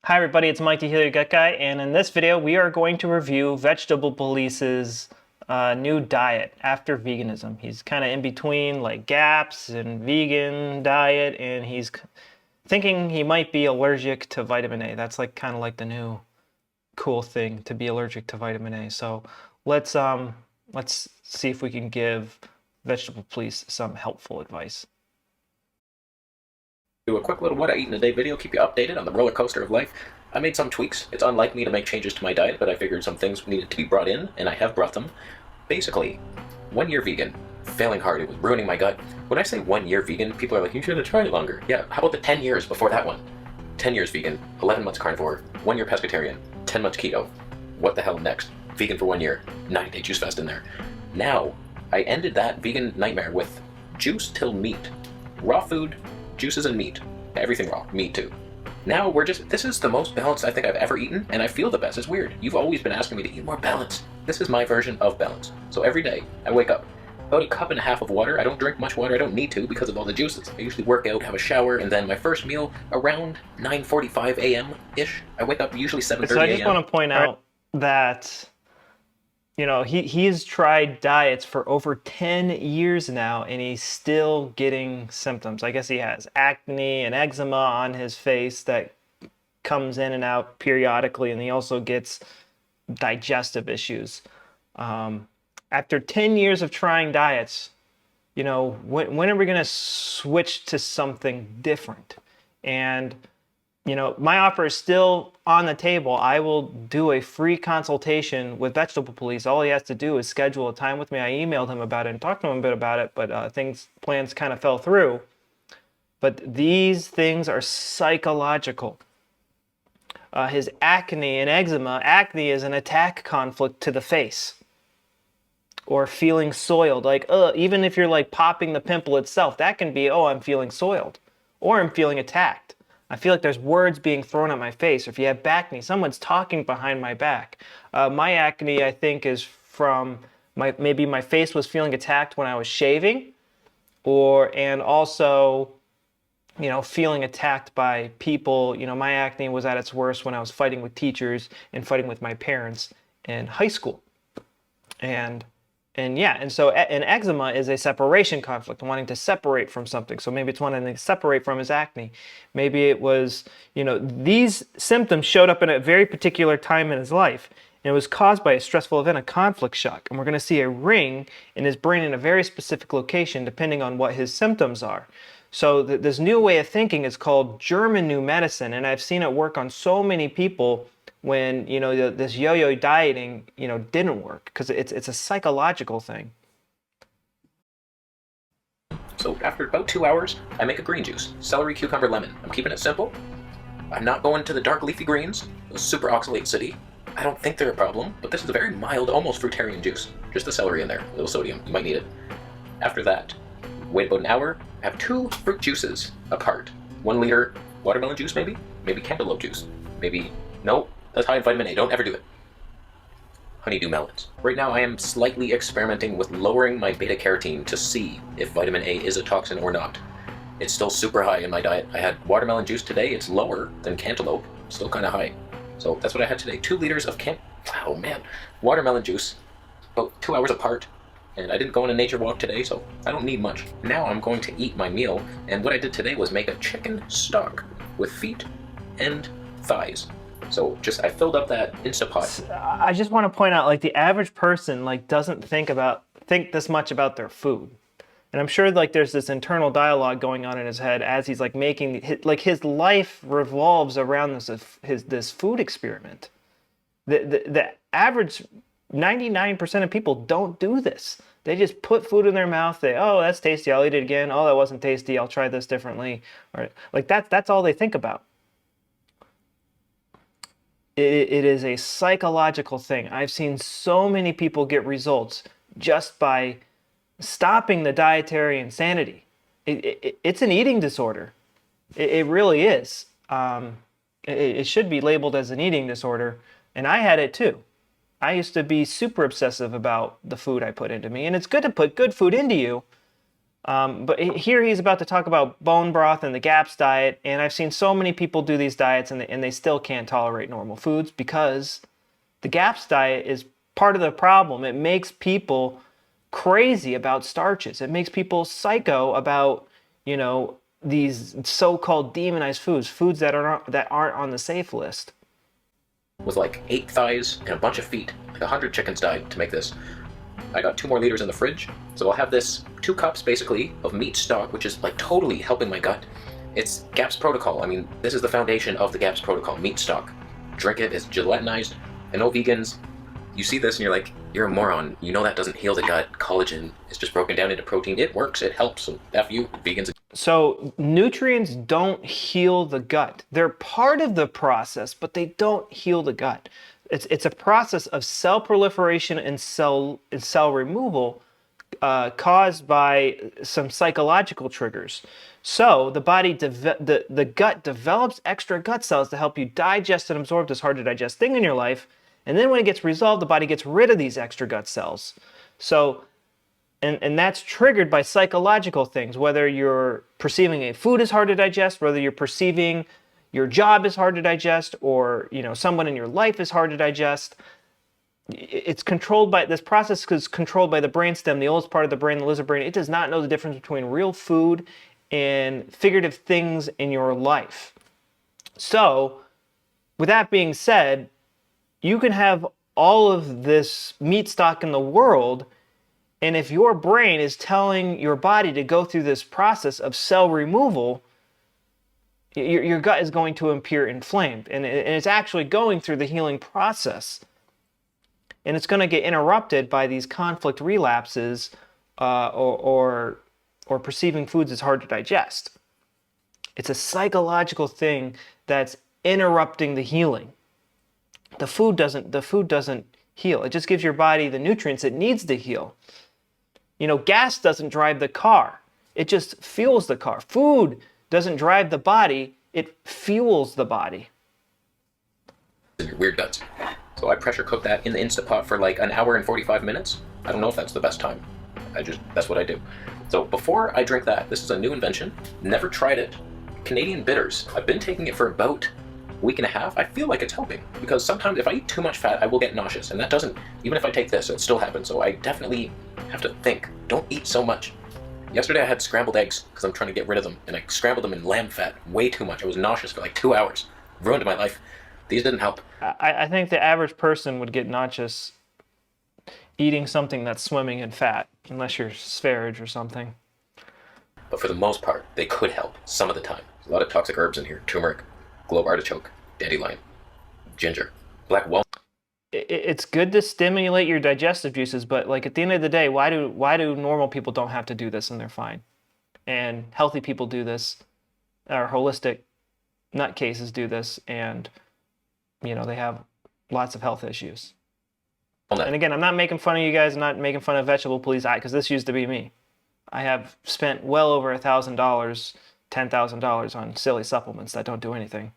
Hi everybody, it's Mike the Heal Your Gut Guy, and in this video we are going to review Vegetable Police's new diet after veganism. He's kind of in between like GAPS and vegan diet, and he's thinking he might be allergic to vitamin A. That's like kind of like the new cool thing, to be allergic to vitamin A. So let's see if we can give Vegetable Police some helpful advice. Do a quick little what I eat in a day video, keep you updated on the roller coaster of life. I made some tweaks. It's unlike me to make changes to my diet, but I figured some things needed to be brought in, and I have brought them. Basically, 1 year vegan, failing hard, it was ruining my gut. When I say 1 year vegan, people are like, you should have tried it longer. Yeah, how about the 10 years before that one? 10 years vegan, 11 months carnivore, 1 year pescatarian, 10 months keto. What the hell next? Vegan for 1 year, 90-day juice fast in there. Now, I ended that vegan nightmare with juice till meat. Raw food, juices and meat. Everything raw. Meat too. Now this is the most balanced I think I've ever eaten, and I feel the best. It's weird. You've always been asking me to eat more balance. This is my version of balance. So every day, I wake up, about a cup and a half of water. I don't drink much water. I don't need to because of all the juices. I usually work out, have a shower, and then my first meal around 9:45 a.m.-ish. I wake up usually 7:30 a.m. So I just want to point out that he's tried diets for over 10 years now, and he's still getting symptoms. I guess he has acne and eczema on his face that comes in and out periodically, and he also gets digestive issues. After 10 years of trying diets, when are we going to switch to something different? And my offer is still on the table. I will do a free consultation with Vegetable Police. All he has to do is schedule a time with me. I emailed him about it and talked to him a bit about it, but plans kind of fell through. But these things are psychological. His acne and eczema, acne is an attack conflict to the face. Or feeling soiled, like, even if you're like popping the pimple itself, that can be, I'm feeling soiled. Or I'm feeling attacked. I feel like there's words being thrown at my face. Or if you have back acne, someone's talking behind my back. My acne, I think, is from maybe my face was feeling attacked when I was shaving, and also, feeling attacked by people. My acne was at its worst when I was fighting with teachers and fighting with my parents in high school. So eczema is a separation conflict, wanting to separate from something. So maybe it's wanting to separate from his acne. Maybe it was, these symptoms showed up in a very particular time in his life. And it was caused by a stressful event, a conflict shock. And we're going to see a ring in his brain in a very specific location, depending on what his symptoms are. So this new way of thinking is called German New Medicine. And I've seen it work on so many people when this yo-yo dieting didn't work, because it's a psychological thing. So after about 2 hours, I make a green juice. Celery, cucumber, lemon. I'm keeping it simple. I'm not going to the dark leafy greens, those super oxalate city. I don't think they're a problem, but this is a very mild, almost fruitarian juice. Just the celery in there, a little sodium. You might need it. After that, wait about an hour, have 2 fruit juices apart. 1 liter watermelon juice, maybe cantaloupe juice. No, that's high in vitamin A. Don't ever do it. Honeydew melons. Right now I am slightly experimenting with lowering my beta carotene to see if vitamin A is a toxin or not. It's still super high in my diet. I had watermelon juice today. It's lower than cantaloupe. Still kind of high. So that's what I had today. 2 liters of watermelon juice, about 2 hours apart. And I didn't go on a nature walk today, so I don't need much. Now I'm going to eat my meal, and what I did today was make a chicken stock with feet and thighs. So I filled up that Instapot. I just want to point out, like, the average person doesn't think this much about their food. And I'm sure there's this internal dialogue going on in his head as he's making his life revolves around this food experiment. The average 99% of people don't do this. They just put food in their mouth. That's tasty, I'll eat it again. Oh, that wasn't tasty, I'll try this differently. Or that's all they think about. It is a psychological thing. I've seen so many people get results just by stopping the dietary insanity. It's an eating disorder. It really is. It should be labeled as an eating disorder, and I had it too. I used to be super obsessive about the food I put into me, and it's good to put good food into you, But here he's about to talk about bone broth and the GAPS diet, and I've seen so many people do these diets and they still can't tolerate normal foods because the GAPS diet is part of the problem. It makes people crazy about starches. It makes people psycho about, these so-called demonized foods that aren't on the safe list. With like 8 thighs and a bunch of feet. Like 100 chickens died to make this. I got 2 more liters in the fridge, so I'll have this 2 cups basically of meat stock, which is like totally helping my gut. It's GAPS protocol. I mean, this is the foundation of the GAPS protocol, meat stock. Drink it, it's gelatinized. I know vegans, you see this and you're like, you're a moron. You know that doesn't heal the gut. Collagen is just broken down into protein. It works, it helps. So F you, vegans. So nutrients don't heal the gut. They're part of the process, but they don't heal the gut. It's a process of cell proliferation and cell removal caused by some psychological triggers. So the the gut develops extra gut cells to help you digest and absorb this hard to digest thing in your life. And then when it gets resolved, the body gets rid of these extra gut cells. So, and that's triggered by psychological things, whether you're perceiving a food is hard to digest, whether you're perceiving your job is hard to digest, or someone in your life is hard to digest. It's controlled by, this process is controlled by the brainstem, the oldest part of the brain, the lizard brain. It does not know the difference between real food and figurative things in your life. So, with that being said, you can have all of this meat stock in the world, and if your brain is telling your body to go through this process of cell removal, your gut is going to appear inflamed, and it's actually going through the healing process. And it's going to get interrupted by these conflict relapses or perceiving foods as hard to digest. It's a psychological thing that's interrupting the healing. The food doesn't heal. It just gives your body the nutrients it needs to heal. Gas doesn't drive the car. It just fuels the car. Food doesn't drive the body. It fuels the body. In your weird guts. So I pressure cook that in the Instapot for like an hour and 45 minutes. I don't know if that's the best time. That's what I do. So before I drink that, this is a new invention. Never tried it. Canadian bitters. I've been taking it for about a week and a half. I feel like it's helping because sometimes if I eat too much fat, I will get nauseous, and that doesn't, even if I take this, it still happens. So I definitely have to think, don't eat so much. Yesterday I had scrambled eggs because I'm trying to get rid of them, and I scrambled them in lamb fat way too much. I was nauseous for like 2 hours. Ruined my life. These didn't help. I think the average person would get nauseous eating something that's swimming in fat, unless you're spherage or something. But for the most part, they could help some of the time. There's a lot of toxic herbs in here. Turmeric, globe artichoke, dandelion, ginger, black walnut. It's good to stimulate your digestive juices, but like at the end of the day, why do normal people don't have to do this and they're fine? And healthy people do this, or holistic nutcases do this, and they have lots of health issues. And again, I'm not making fun of you guys. I'm not making fun of Vegetable Police, because this used to be me. I have spent well over $1,000, $10,000 on silly supplements that don't do anything.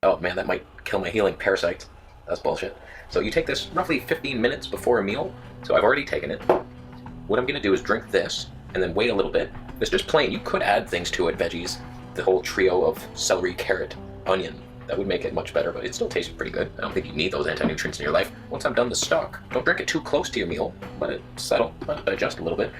Oh man, that might kill my healing parasites. That's bullshit. So you take this roughly 15 minutes before a meal. So I've already taken it. What I'm going to do is drink this and then wait a little bit. It's just plain. You could add things to it, veggies, the whole trio of celery, carrot, onion. That would make it much better, but it still tastes pretty good. I don't think you need those anti-nutrients in your life. Once I'm done the stock, don't drink it too close to your meal. Let it settle, let it digest a little bit.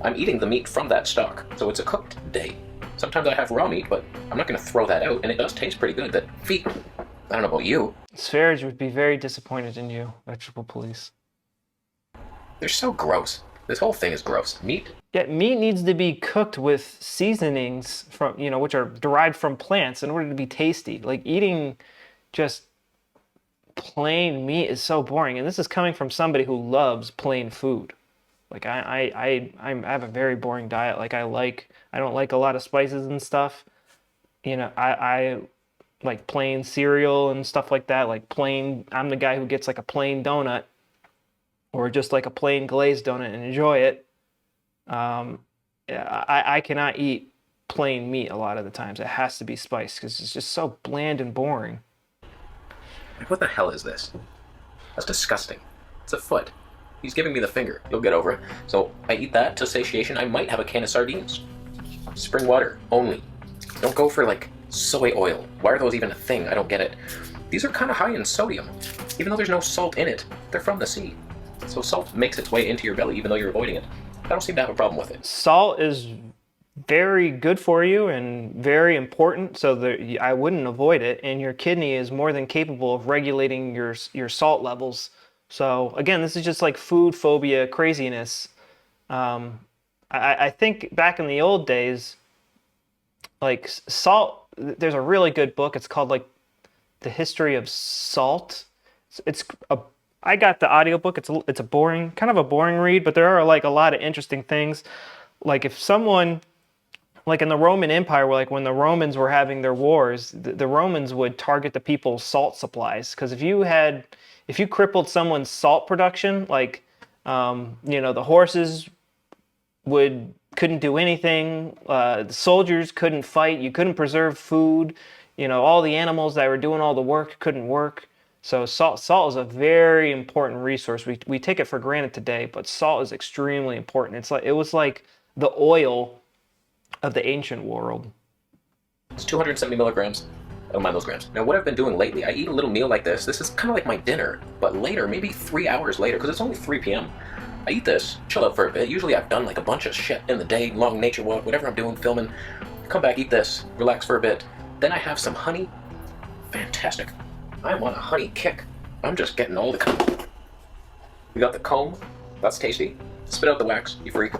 I'm eating the meat from that stock, so it's a cooked day. Sometimes I have raw meat, but I'm not going to throw that out, and it does taste pretty good. That feet, I don't know about you. Spherage would be very disappointed in you, Vegetable Police. They're so gross. This whole thing is gross. Meat? Yeah, meat needs to be cooked with seasonings from, which are derived from plants in order to be tasty. Like eating just plain meat is so boring. And this is coming from somebody who loves plain food. Like I have a very boring diet. Like I don't like a lot of spices and stuff. I like plain cereal and stuff like that. Like plain, I'm the guy who gets like a plain donut or just like a plain glazed donut and enjoy it. I cannot eat plain meat a lot of the times. It has to be spiced because it's just so bland and boring. What the hell is this? That's disgusting. It's a foot. He's giving me the finger. You'll get over it. So I eat that to satiation. I might have a can of sardines. Spring water only. Don't go for like soy oil. Why are those even a thing? I don't get it. These are kind of high in sodium. Even though there's no salt in it, they're from the sea. So salt makes its way into your belly even though you're avoiding it. I don't seem to have a problem with it. Salt is very good for you and very important, so that I wouldn't avoid it. And your kidney is more than capable of regulating your salt levels. So again, this is just like food phobia craziness. I think back in the old days, like salt. There's a really good book. It's called like The History of Salt. I got the audiobook. It's a boring, kind of a boring read, but there are like a lot of interesting things. Like if someone, like in the Roman Empire, where like when the Romans were having their wars, the Romans would target the people's salt supplies. Because if you crippled someone's salt production, like the horses couldn't do anything. The soldiers couldn't fight. You couldn't preserve food. All the animals that were doing all the work couldn't work. So salt is a very important resource. We take it for granted today, but salt is extremely important. It was like the oil of the ancient world. It's 270 milligrams. I don't mind those grams. Now, what I've been doing lately, I eat a little meal like this. This is kind of like my dinner, but later, maybe 3 hours later, because it's only 3 p.m. I eat this, chill out for a bit. Usually I've done like a bunch of shit in the day, long nature walk, whatever I'm doing, filming. Come back, eat this, relax for a bit. Then I have some honey. Fantastic. I'm on a honey kick. I'm just getting all the... We got the comb. That's tasty. Spit out the wax, you freak.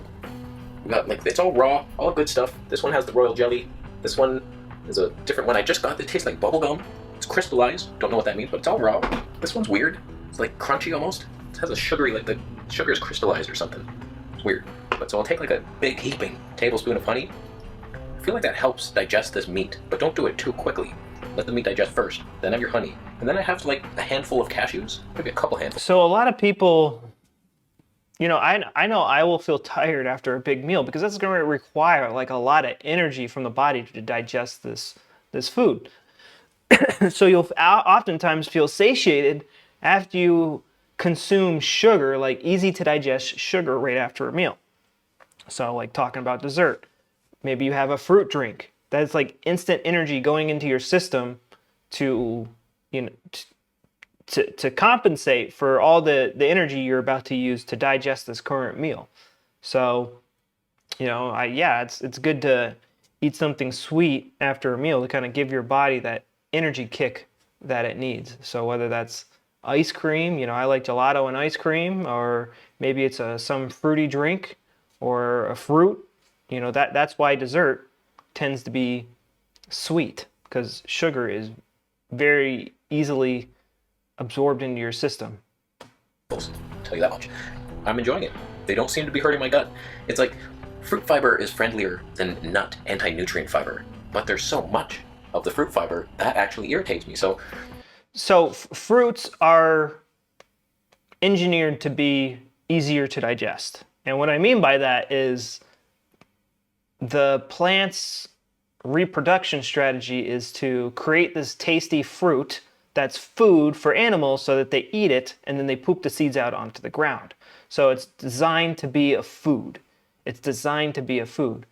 We got like, it's all raw, all good stuff. This one has the royal jelly. This one is a different one I just got that tastes like bubblegum. It's crystallized. Don't know what that means, but it's all raw. This one's weird. It's like crunchy almost. It has a sugary, like the sugar is crystallized or something. It's weird. But so I'll take like a big heaping tablespoon of honey. I feel like that helps digest this meat, but don't do it too quickly. Let the meat digest first, then have your honey. And then I have like a handful of cashews, maybe a couple handfuls. So a lot of people, I know I will feel tired after a big meal because that's going to require like a lot of energy from the body to digest this food. So you'll oftentimes feel satiated after you consume sugar, like easy to digest sugar right after a meal. So like talking about dessert, maybe you have a fruit drink. That's like instant energy going into your system to compensate for all the energy you're about to use to digest this current meal. So, it's good to eat something sweet after a meal to kind of give your body that energy kick that it needs. So whether that's ice cream, I like gelato and ice cream, or maybe it's some fruity drink or a fruit, that's why dessert tends to be sweet, because sugar is very easily absorbed into your system. I'll tell you that much. I'm enjoying it. They don't seem to be hurting my gut. It's like fruit fiber is friendlier than nut anti-nutrient fiber, but there's so much of the fruit fiber that actually irritates me. So fruits are engineered to be easier to digest. And what I mean by that is the plant's reproduction strategy is to create this tasty fruit that's food for animals so that they eat it and then they poop the seeds out onto the ground. So it's designed to be a food. It's designed to be a food.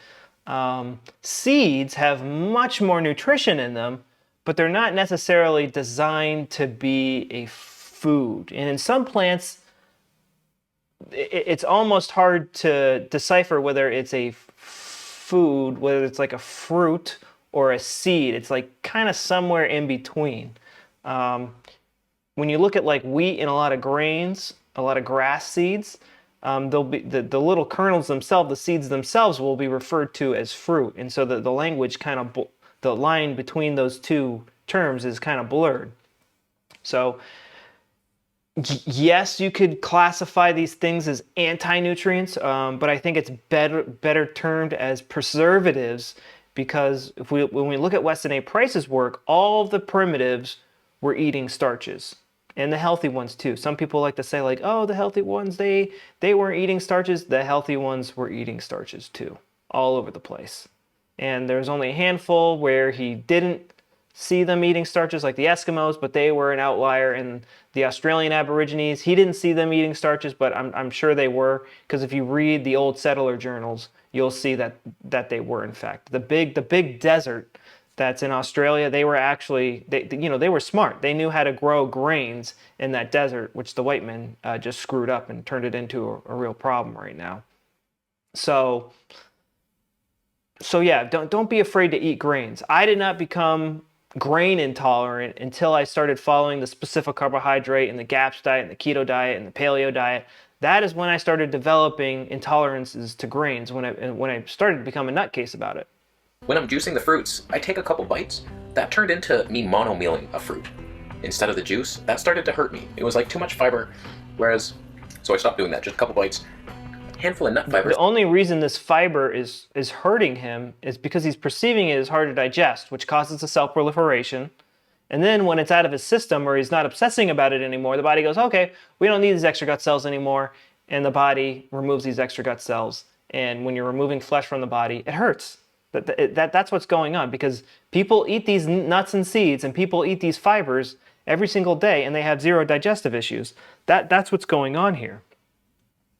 Seeds have much more nutrition in them, but they're not necessarily designed to be a food. And in some plants, it's almost hard to decipher whether it's a food, whether it's like a fruit or a seed. It's like kind of somewhere in between. When you look at like wheat and a lot of grains, a lot of grass seeds, they'll be the little kernels themselves, the seeds themselves will be referred to as fruit. And so the language kind of, the line between those two terms is kind of blurred. So yes, you could classify these things as anti-nutrients, but I think it's better termed as preservatives, because when we look at Weston A. Price's work, all of the primitives were eating starches, and the healthy ones too. Some people like to say like, oh, the healthy ones, they weren't eating starches. The healthy ones were eating starches too, all over the place. And there's only a handful where he didn't see them eating starches like the Eskimos, but they were an outlier. And the Australian Aborigines, he didn't see them eating starches, but I'm sure they were, because if you read the old settler journals, you'll see that they were, in fact. The big desert that's in Australia, they were actually, they were smart. They knew how to grow grains in that desert, which the white men just screwed up and turned it into a real problem right now. So yeah, don't be afraid to eat grains. I did not become grain intolerant until I started following the specific carbohydrate and the GAPS diet and the keto diet and the paleo diet. That is when I started developing intolerances to grains, when I started to become a nutcase about it. When I'm juicing the fruits, I take a couple bites. That turned into me mono-mealing a fruit. Instead of the juice, that started to hurt me. It was like too much fiber, so I stopped doing that, just a couple bites. Handful of nut fibers. The only reason this fiber is hurting him is because he's perceiving it as hard to digest, which causes a cell proliferation. And then when it's out of his system, or he's not obsessing about it anymore, the body goes, okay, we don't need these extra gut cells anymore. And the body removes these extra gut cells. And when you're removing flesh from the body, it hurts. That's what's going on, because people eat these nuts and seeds and people eat these fibers every single day and they have zero digestive issues. That's what's going on here.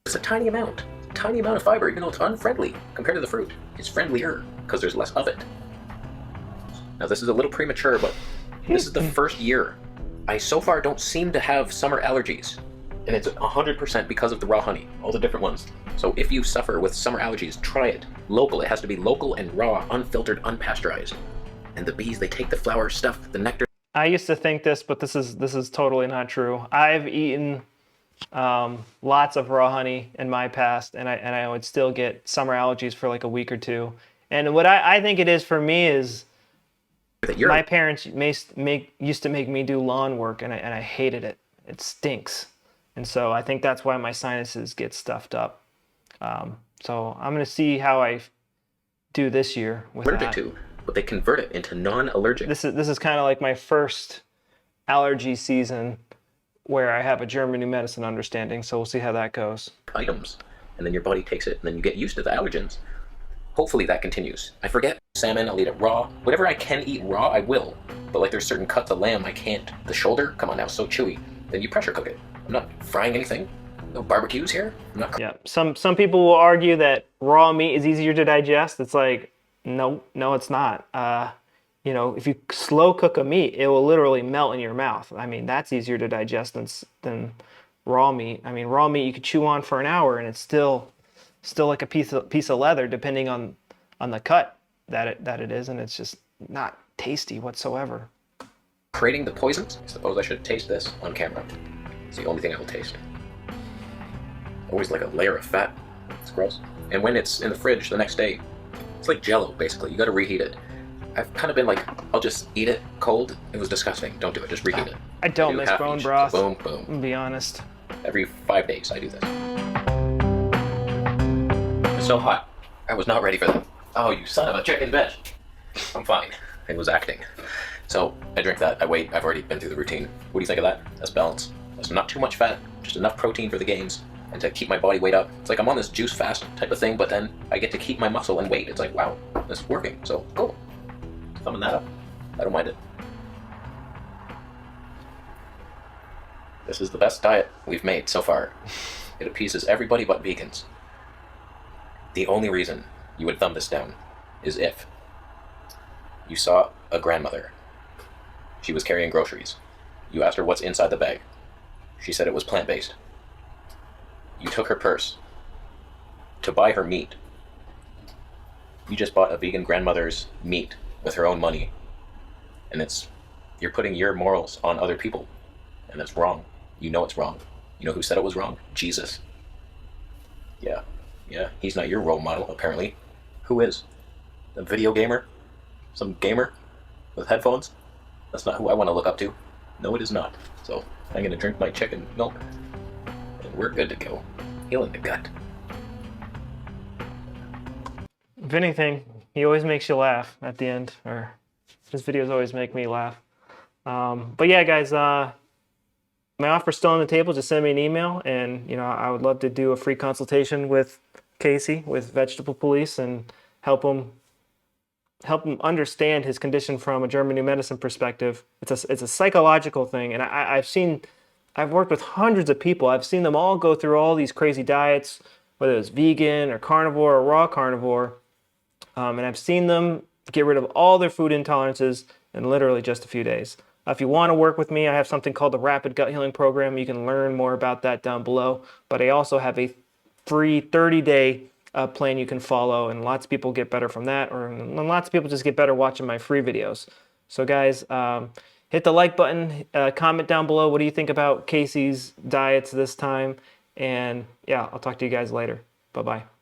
It's a tiny amount of fiber, even though it's unfriendly compared to the fruit. It's friendlier because there's less of it. Now this is a little premature, but this is the first year I so far don't seem to have summer allergies. And it's 100% because of the raw honey, all the different ones. So if you suffer with summer allergies, try it. Local, it has to be local and raw, unfiltered, unpasteurized. And the bees, they take the flower stuff, the nectar. I used to think this, but this is totally not true. I've eaten lots of raw honey in my past, and I would still get summer allergies for like a week or two. And what I think it is for me is my parents used to make me do lawn work, and I hated it. It stinks. And so I think that's why my sinuses get stuffed up. So I'm going to see how I do this year with allergic that. to, but they convert it into non-allergic. This is kind of like my first allergy season where I have a German new medicine understanding. So we'll see how that goes. Items, and then your body takes it, and then you get used to the allergens. Hopefully that continues. I forget salmon, I'll eat it raw. Whatever I can eat raw, I will. But like there's certain cuts of lamb I can't. The shoulder, come on now, so chewy. Then you pressure cook it. I'm not frying anything. No barbecues here. I'm not. Yeah. Some people will argue that raw meat is easier to digest. It's like, no, it's not. If you slow cook a meat, it will literally melt in your mouth. I mean, that's easier to digest than raw meat. I mean, raw meat you could chew on for an hour and it's still like a piece of leather, depending on the cut that it is, and it's just not tasty whatsoever. Creating the poisons. I suppose I should taste this on camera. It's the only thing I will taste. Always like a layer of fat. It's gross. And when it's in the fridge the next day, it's like Jell-O basically. You got to reheat it. I've kind of been like, I'll just eat it cold. It was disgusting. Don't do it. Just reheat it. I don't miss bone broth. Boom, boom. To be honest. Every 5 days I do this. It's so hot. I was not ready for that. Oh, you son of a chicken bitch. I'm fine. It was acting. So I drink that. I wait. I've already been through the routine. What do you think of that? That's balance. That's not too much fat. Just enough protein for the gains and to keep my body weight up. It's like I'm on this juice fast type of thing, but then I get to keep my muscle and weight. It's like, wow, this is working. So cool. Thumbing that up. I don't mind it. This is the best diet we've made so far. It appeases everybody but vegans. The only reason you would thumb this down is if you saw a grandmother. She was carrying groceries. You asked her what's inside the bag. She said it was plant-based. You took her purse to buy her meat. You just bought a vegan grandmother's meat with her own money. And you're putting your morals on other people. And that's wrong. You know it's wrong. You know who said it was wrong? Jesus. Yeah, he's not your role model, apparently. Who is? A video gamer? Some gamer with headphones? That's not who I want to look up to. No, it is not. So I'm going to drink my chicken milk, and we're good to go. Healing the gut. If anything, he always makes you laugh at the end, or his videos always make me laugh. But yeah, guys, my offer's still on the table. Just send me an email, and I would love to do a free consultation with Casey with Vegetable Police and help him help him understand his condition from a German new medicine perspective. It's a psychological thing, and I've worked with hundreds of people. I've seen them all go through all these crazy diets, whether it's vegan or carnivore or raw carnivore, and I've seen them get rid of all their food intolerances in literally just a few days. If you want to work with me, I have something called the Rapid Gut Healing Program. You can learn more about that down below. But I also have a free 30-day plan you can follow, and lots of people get better from that, and lots of people just get better watching my free videos. So guys, hit the like button, comment down below what do you think about Casey's diets this time, and yeah, I'll talk to you guys later. Bye-bye.